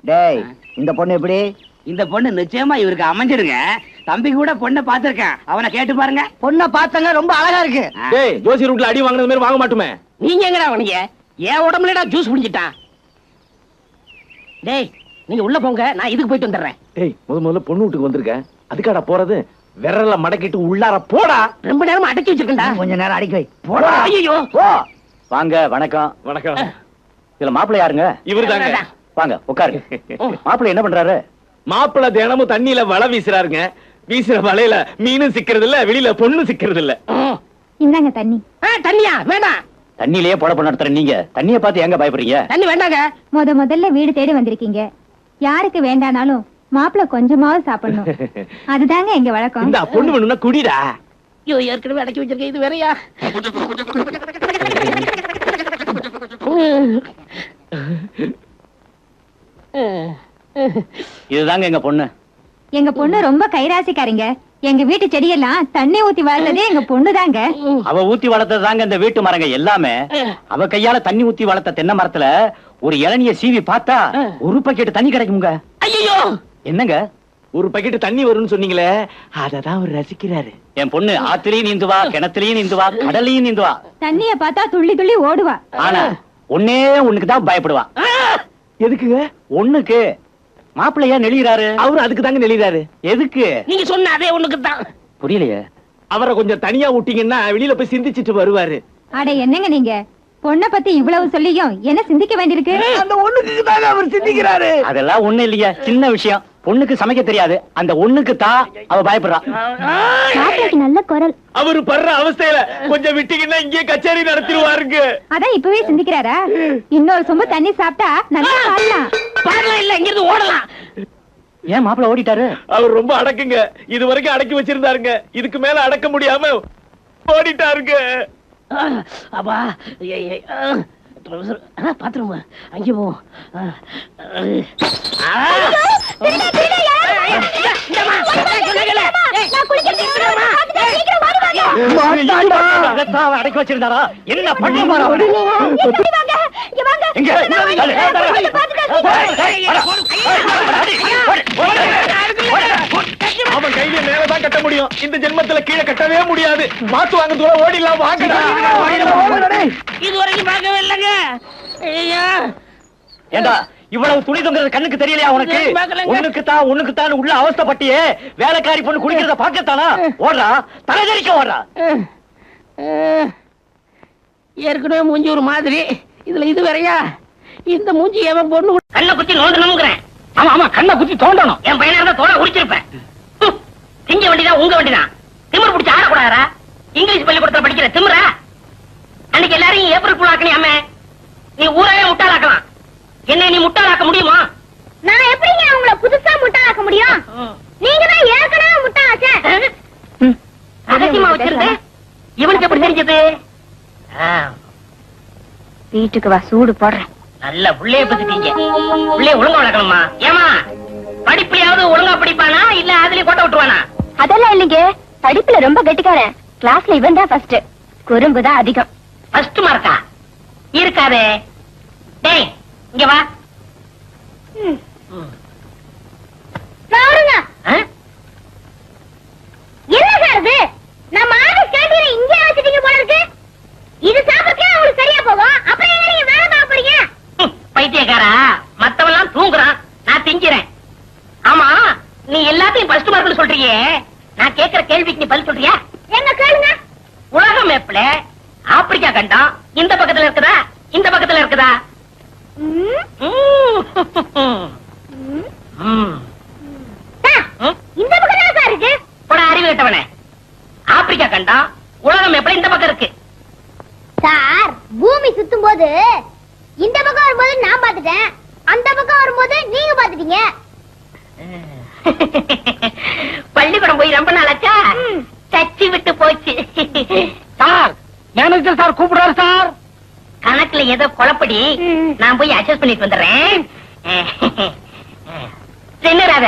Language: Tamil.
டேய் இந்த பொண்ணு எப்படி? இந்த பொண்ணு நிச்சயமா இவருக்கு அமைஞ்சிருங்க. தம்பி கூட பொண்ணை பாத்திருக்கேன், அவனை கேட்டு பாருங்க. பொண்ணை பார்த்தங்க, ரொம்ப அழகா இருக்கு. டேய் ஜோசி ரூட்ல அடி வாங்குறது மாதிரி வாங்க மாட்டோமே. நீங்க எங்கடா உனக்கு என் உடம்புலடா ஜூஸ் குடிச்சிட்டான். டேய் நீங்க உள்ள போங்க, நான் இதுக்கு போயிட்டு வந்துடுறேன். டேய் முதல்ல பொண்ணு வீட்டுக்கு வந்திருக்க, அதுக்காடா போறது? விரல மடக்கிட்டு உள்ளார போடா. ரொம்ப நேரமா அடக்கி வச்சிருக்கேன்டா. கொஞ்ச நேரம் அடிக்க வை. போடா. ஐயோ வாங்க. வணக்கம். வணக்கம். இதுல மாப்பிள்ளை யாருங்க? இவருதாங்க. வாங்க உட்காருங்க. மாப்பிள்ளை என்ன பண்றாரு? மாப்பிள்ளை தினமும் தண்ணியில வலை வீசுறாருங்க. வீசுற வலையில மீனும் சிக்கிறது இல்ல, வெளியில பொண்ணு சிக்கிறது இல்ல. இந்தாங்க தண்ணி. தண்ணியா வேண்டாம். தண்ணியிலேயே பொழப்பு நடத்துற நீங்க தண்ணிய பார்த்து எங்க பயப்படுறீங்க? தண்ணி வேண்டாங்க. முதல்ல வீடு தேடி வந்திருக்கீங்க. யாருக்கு வேண்டானாலும் மாப்பிள்ள கொஞ்சமாவது சாப்பிடணும். அதுதாங்க எங்க வழக்கம். இந்த பொண்ணு வேணும்னா குடிடா. ஐயோ ஏற்கனவே அடக்கி வச்சிருக்கேன், இது வேறயா? இதுதாங்க எங்க பொண்ணு. எங்க பொண்ணு ரொம்ப கைராசிக்காரிங்க. எங்க வீட்டு செடியெல்லாம் தண்ணி ஊத்தி வளர்த்ததே எங்க பொண்ணுதாங்க. அவ ஊத்தி வளர்த்ததாங்க இந்த வீட்டு மரங்க எல்லாமே. அவ கையால தண்ணி ஊத்தி வளர்த்த தென்னை மரத்துல ஒரு இளநிய சீவி பார்த்தா ஒரு பக்கெட் தண்ணி கிடைக்குங்க. ஐயோ என்னங்க? ஒரு பக்கெட் தண்ணி வரும்னு சொன்னீங்களே, அததான் அவர் ரசிக்கிறாரு. என் பொண்ணு ஆத்திலையும் நீந்துவா, கிணத்துலயும் நீந்துவா, கடலையும் நீந்துவா. தண்ணிய பார்த்தா துள்ளி துள்ளி ஓடுவா. ஆனா ஒன்னே ஒண்ணுக்கு தான் பயப்படுவா. எதுக்குங்க? ஒண்ணுக்கு. மாப்பிள்ளையா நெளிகிறாரு. அவரு அதுக்கு தாங்க நெளிறாரு. எதுக்கு? நீங்க சொன்ன அதே ஒண்ணுக்கு தான். புரியலையே. அவரை கொஞ்சம் தனியா விட்டீங்கன்னா வெளியில போய் சிந்திச்சிட்டு வருவாரு. அட என்னங்க நீங்க? பொண்ணை பத்தி இவ்வளவு சொல்லியும் என்ன சிந்திக்க வேண்டியிருக்கு? அந்த ஒண்ணுக்கு தாங்க அவர் சிந்திக்கிறாரு. அதெல்லாம் ஒண்ணு இல்லையா, சின்ன விஷயம். பொண்ணுக்கு சமைக்க தெரியாது, அந்த ஒண்ணுக்கு தான் அவ பயப்படுறா. நல்ல குரல். அவரு படுற அவஸ்தையில கொஞ்சம் விட்டீங்கன்னா இங்கே கச்சேரி நடத்திடுவாருங்க. அதான் இப்பவே சிந்திக்கிறாரா? இன்னொரு சொம்பு தண்ணி சாப்பிட்டா நல்லா வாழலாம். பாடலாம் இல்ல, இங்க இருந்து ஓடலாம். ஏன் மாப்பிள்ள ஓடிட்டாரு? அவர் ரொம்ப அடக்குங்க. இது வரைக்கும் அடக்கி வச்சிருந்தாருங்க, இதுக்கு மேல அடக்க முடியாம ஓடிட்டாருங்க. அப்பா பாத்ரூம் அங்கே போ. அடக்கி வச்சிருந்தாரா? என்ன பண்ண போறா? அவன் கையில மேலதான் கட்ட முடியும், இந்த ஜென்மத்துல கீழே கட்டவே முடியாது. மாத்து வாங்க தூரம் ஓடிடலாம். வாங்கடா. இதுவரைக்கும் பார்க்கவே இல்லைங்க. ஏண்டா இவ்வளவு துணி தொங்குறது கண்ணுக்கு தெரியலையா உனக்கு? உனக்கு தான் உள்ள அவஸ்தைப்பட்டியே. வேலைக்காரி பொண்ணு குடிக்கிறத பாக்கத்தானா ஓடுறா? தலைதறிக்க ஓடுறா. ஏற்கனவே மூஞ்சி ஒரு மாதிரி, இதுல இது வேறையா? இந்த மூஞ்சி எவன் பொண்ணு கண்ணை குத்தி நோண்டணும்ங்கிறேன். ஆமா ஆமா, கண்ணை குத்தி தோண்டணும். என் பையனா இருந்தா தோட உடிச்சிருப்பேன். திங்க வண்டிதான், உங்க வண்டிதான். திமிர் பிடிச்சி ஆடக்கூடாதா? இங்கிலீஷ் பள்ளிக்கூடத்துல படிக்கிற திமிர அன்னைக்கு எல்லாரையும் ஏப்ரல் ஃபுல் ஆக்கணியாமே. நீ ஊரவே முட்டாளாக்கலாம். என்ன நீ முட்டாளாக்க முடியுமா? நான் எப்படிங்க உங்களை புதுசா முட்டாளாக்க முடியும்? நீங்க தான் ஏற்கனவே முட்டாளாச்சே. ரகசியமா வச்சிருந்த இவனுக்கு எப்படி தெரிஞ்சது? வீட்டுக்கு வா, சூடு போடுறேன். நல்ல புள்ளைய பத்திட்டீங்க. புள்ளைய ஒழுங்கா வளர்க்கணுமா? ஏமா படிப்புலயாவது ஒழுங்கா படிப்பானா இல்ல அதுலயே கோட்டை விட்டுருவானா? அதெல்லாம் இல்லைங்க, படிப்புல ரொம்ப கெட்டிக்காரன். கிளாஸ்ல இவன் தான் ஃபர்ஸ்ட், குறும்பு தான் அதிகம். ஃபர்ஸ்ட் மார்க்கா? இருக்காதே. டேய் இங்க வா. என்ன சார் இது? நம்ம ஆபீஸ் கேண்டீனை இங்கே வச்சிட்டீங்க போல இருக்கு. இது சாப்பிட்டா உங்களுக்கு சரியா போகும். அப்புறம் ஏன் நீங்க வேலை பார்க்க போறீங்க? பைத்தியக்காரா, மத்தவெல்லாம் தூங்குறான், நான் திங்கிறேன். ஆமா, நீ எல்லாத்தையும் ஃபர்ஸ்ட் மார்க்னு சொல்றியே, நான் கேக்குற கேள்விக்கு நீ பதில் சொல்றியா? எங்க கேளுங்க. உலக மேப்ல ஆப்பிரிக்கா கண்டம் இந்த பக்கத்துல இருக்குதா இந்த பக்கத்துல இருக்குதா? இந்த பக்கம் தான் சார் இருக்கு. அறிவு கேட்டவனே, ஆப்பிரிக்கா கண்டம் உலக மேப்ல இந்த பக்கம் இருக்கு. சார், பூமி சுத்தும் போது இந்த பக்கம் வரும்போது நான் பாத்துட்டேன், அந்த பக்கம் வரும்போது நீங்க பாத்துட்டீங்க. பள்ளிக்கூடம் போய் ரொம்ப நாளாச்சா? சச்சி விட்டு போச்சு. சார், மேனேஜர் சார் கூப்பிடுறாரு சார். கணக்குல ஏதோ குழப்படி, நான் போய் அட்ஜஸ்ட் பண்ணிட்டு வந்துடுறேன். தின்னுறாத.